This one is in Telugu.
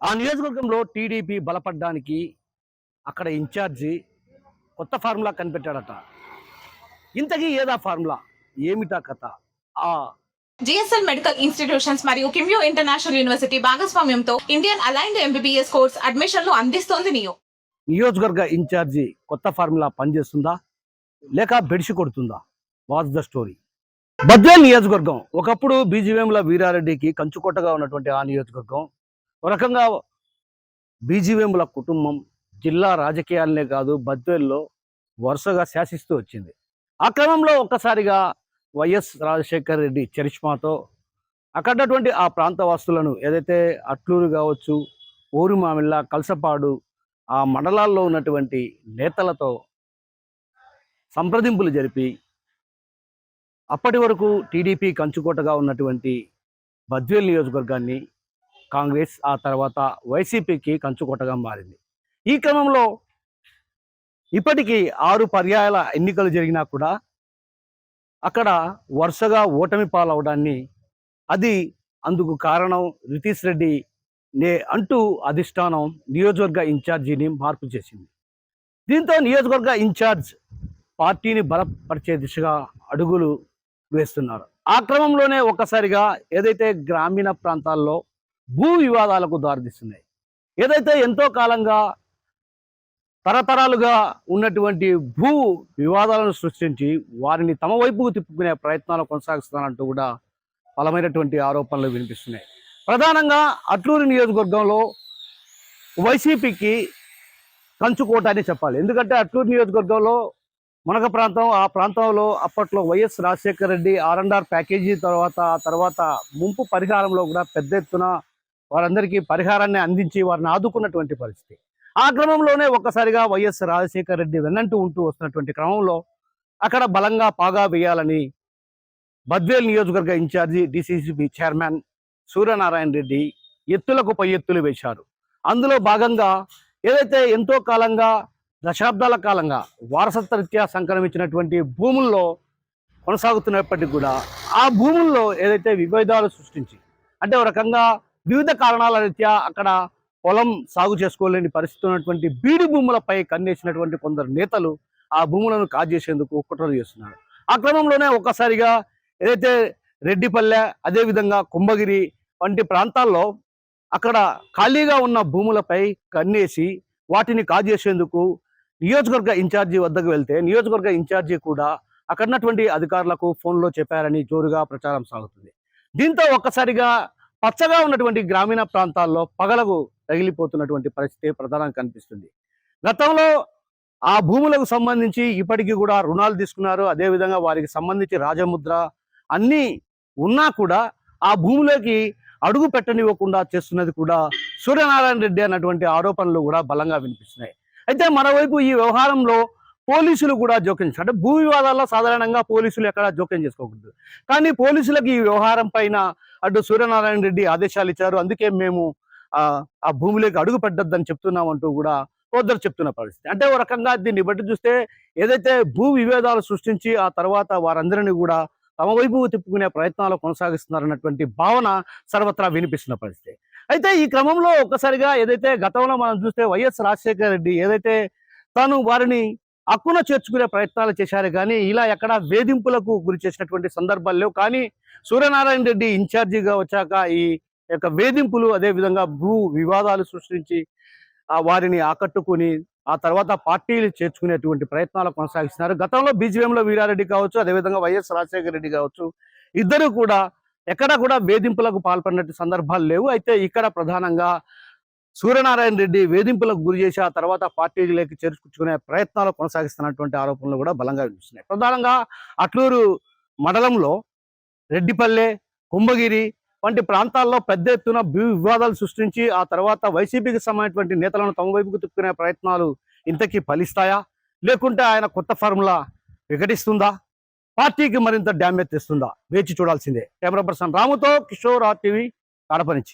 ఆ నియోజకవర్గంలో టీడీపీ బలపడ్డానికి అక్కడ ఇన్ఛార్జి కొత్త ఫార్ములా కనిపెట్టాడట. ఇంతకీ ఏదా ఫార్ములా? ఏమిటా కథ? ఆ జిఎస్ఎల్ మెడికల్ ఇన్స్టిట్యూషన్స్ మరియు కిమ్యూ ఇంటర్నేషనల్ యూనివర్సిటీ భాగస్వామ్యంతో ఇండియన్ అలైన్డ్ ఎంబీబీఎస్ కోర్స్ అడ్మిషన్లు అందిస్తోంది నియోజకవర్గ ఇన్ఛార్జి కొత్త ఫార్ములా పనిచేస్తుందా లేక బెడిసి కొడుతుందా? What's the story? బద్వేల్ నియోజకవర్గం ఒకప్పుడు బీజీవేముల వీరారెడ్డికి కంచుకోటగా ఉన్నటువంటి ఆ నియోజకవర్గం ఒక రకంగా బీజీవేముల కుటుంబం జిల్లా రాజకీయాలనే కాదు బద్వేల్లో వరుసగా శాసిస్తూ వచ్చింది. ఆ క్రమంలో ఒక్కసారిగా వైఎస్ రాజశేఖర్ రెడ్డి చరిష్మాతో అక్కడటువంటి ఆ ప్రాంత వాసులను ఏదైతే అట్లూరు కావచ్చు, ఊరుమామిళ్ళ, కలసపాడు ఆ మండలాల్లో ఉన్నటువంటి నేతలతో సంప్రదింపులు జరిపి అప్పటి వరకు టీడీపీ కంచుకోటగా ఉన్నటువంటి బద్వేల్ నియోజకవర్గాన్ని కాంగ్రెస్ ఆ తర్వాత వైసీపీకి కంచుకోటగా మారింది. ఈ క్రమంలో ఇప్పటికీ 6 పర్యాయాల ఎన్నికలు జరిగినా కూడా అక్కడ వరుసగా ఓటమి పాలవడాన్ని అందుకు కారణం రితీష్ రెడ్డి అంటూ అధిష్టానం నియోజకవర్గ ఇన్ఛార్జిని మార్పు చేసింది. దీంతో నియోజకవర్గ ఇన్ఛార్జ్ పార్టీని బలపరిచే దిశగా అడుగులు వేస్తున్నారు. ఆ క్రమంలోనే ఒక్కసారిగా ఏదైతే గ్రామీణ ప్రాంతాల్లో భూ వివాదాలకు దారితీస్తున్నాయి, ఏదైతే ఎంతో కాలంగా తరతరాలుగా ఉన్నటువంటి భూ వివాదాలను సృష్టించి వారిని తమ వైపుకు తిప్పుకునే ప్రయత్నాలు కొనసాగిస్తానంటూ కూడా బలమైనటువంటి ఆరోపణలు వినిపిస్తున్నాయి. ప్రధానంగా అట్లూరు నియోజకవర్గంలో వైసీపీకి కంచుకోట అని చెప్పాలి. ఎందుకంటే అట్లూరు నియోజకవర్గంలో మునగ ప్రాంతం, ఆ ప్రాంతంలో అప్పట్లో YS Rajasekhara Reddy R and R package తర్వాత ముంపు పరిహారంలో కూడా పెద్ద ఎత్తున వారందరికీ పరిహారాన్ని అందించి వారిని ఆదుకున్నటువంటి పరిస్థితి. ఆ క్రమంలోనే ఒక్కసారిగా వైఎస్ రాజశేఖర రెడ్డి వెన్నంటూ ఉంటూ వస్తున్నటువంటి క్రమంలో అక్కడ బలంగా పాగా వేయాలని బద్వేల్ నియోజకవర్గ incharge DCCB chairman Suryanarayana Reddy ఎత్తులకు పై ఎత్తులు వేశారు. అందులో భాగంగా ఏదైతే ఎంతో కాలంగా దశాబ్దాల కాలంగా వారసత్వ రీత్యా సంక్రమించినటువంటి భూముల్లో కొనసాగుతున్నప్పటికీ కూడా ఆ భూముల్లో ఏదైతే విభేదాలు సృష్టించి అంటే ఒక రకంగా వివిధ కారణాల రీత్యా అక్కడ పొలం సాగు చేసుకోలేని పరిస్థితి ఉన్నటువంటి బీడు భూములపై కన్నేసినటువంటి కొందరు నేతలు ఆ భూములను కాజేసేందుకు కుట్రలు చేస్తున్నారు. ఆ క్రమంలోనే ఒక్కసారిగా ఏదైతే రెడ్డిపల్లె, అదేవిధంగా కుంభగిరి వంటి ప్రాంతాల్లో అక్కడ ఖాళీగా ఉన్న భూములపై కన్నేసి వాటిని కాజేసేందుకు నియోజకవర్గ ఇన్ఛార్జి వద్దకు వెళ్తే నియోజకవర్గ ఇన్ఛార్జి కూడా అక్కడున్నటువంటి అధికారులకు ఫోన్లో చెప్పారని జోరుగా ప్రచారం సాగుతుంది. దీంతో ఒక్కసారిగా పచ్చగా ఉన్నటువంటి గ్రామీణ ప్రాంతాల్లో పగలకు తగిలిపోతున్నటువంటి పరిస్థితి ప్రధానంగా కనిపిస్తుంది. గతంలో ఆ భూములకు సంబంధించి ఇప్పటికీ కూడా రుణాలు తీసుకున్నారు. అదేవిధంగా వారికి సంబంధించి రాజముద్ర అన్నీ ఉన్నా కూడా ఆ భూములోకి అడుగు పెట్టనివ్వకుండా చేస్తున్నది కూడా సూర్యనారాయణ రెడ్డి అన్నటువంటి ఆరోపణలు కూడా బలంగా వినిపిస్తున్నాయి. అయితే మరోవైపు ఈ వ్యవహారంలో పోలీసులు కూడా జోక్యం అంటే భూ వివాదాల్లో సాధారణంగా పోలీసులు ఎక్కడా జోక్యం చేసుకోకూడదు. కానీ పోలీసులకు ఈ వ్యవహారం పైన అటు సూర్యనారాయణ రెడ్డి ఆదేశాలు ఇచ్చారు. అందుకే మేము ఆ భూమిలోకి అడుగు పెట్టొద్దని చెప్తున్నామంటూ కూడా కొందరు చెప్తున్న పరిస్థితి. అంటే ఒక రకంగా దీన్ని బట్టి చూస్తే ఏదైతే భూ విభేదాలు సృష్టించి ఆ తర్వాత వారందరినీ కూడా తమ వైపు తిప్పుకునే ప్రయత్నాలు కొనసాగిస్తున్నారన్నటువంటి భావన సర్వత్రా వినిపిస్తున్న పరిస్థితి. అయితే ఈ క్రమంలో ఒక్కసారిగా ఏదైతే గతంలో మనం చూస్తే వైఎస్ రాజశేఖర రెడ్డి ఏదైతే తాను వారిని హక్కున చేర్చుకునే ప్రయత్నాలు చేశారు, కానీ ఇలా ఎక్కడ వేధింపులకు గురి చేసినటువంటి సందర్భాలు లేవు. కానీ సూర్యనారాయణ రెడ్డి ఇన్ఛార్జిగా వచ్చాక ఈ యొక్క వేధింపులు, అదేవిధంగా భూ వివాదాలు సృష్టించి వారిని ఆకట్టుకుని ఆ తర్వాత పార్టీలు చేర్చుకునేటువంటి ప్రయత్నాలు కొనసాగిస్తున్నారు. గతంలో బీజేపీలో వీరారెడ్డి కావచ్చు, అదేవిధంగా వైఎస్ రాజశేఖర రెడ్డి కావచ్చు, ఇద్దరు కూడా ఎక్కడా కూడా వేధింపులకు పాల్పడినట్టు సందర్భాలు లేవు. అయితే ఇక్కడ ప్రధానంగా సూర్యనారాయణ రెడ్డి వేధింపులకు గురి చేసి ఆ తర్వాత పార్టీలోకి చేర్చుకునే ప్రయత్నాలు కొనసాగిస్తున్నటువంటి ఆరోపణలు కూడా బలంగా వినిపిస్తున్నాయి. ప్రధానంగా అట్లూరు మండలంలో రెడ్డిపల్లె, కుంభగిరి వంటి ప్రాంతాల్లో పెద్ద ఎత్తున వివాదాలు సృష్టించి ఆ తర్వాత వైసీపీకి సంబంధించినటువంటి నేతలను తమ వైపుకు తిప్పుకునే ప్రయత్నాలు ఇంతకీ ఫలిస్తాయా, లేకుంటే ఆయన కొత్త ఫార్ములా వికటిస్తుందా, పార్టీకి మరింత డ్యామేజ్ తెస్తుందా? వేచి చూడాల్సిందే. కెమెరా పర్సన్ రాముతో కిషోర్ RTV కడప నుంచి.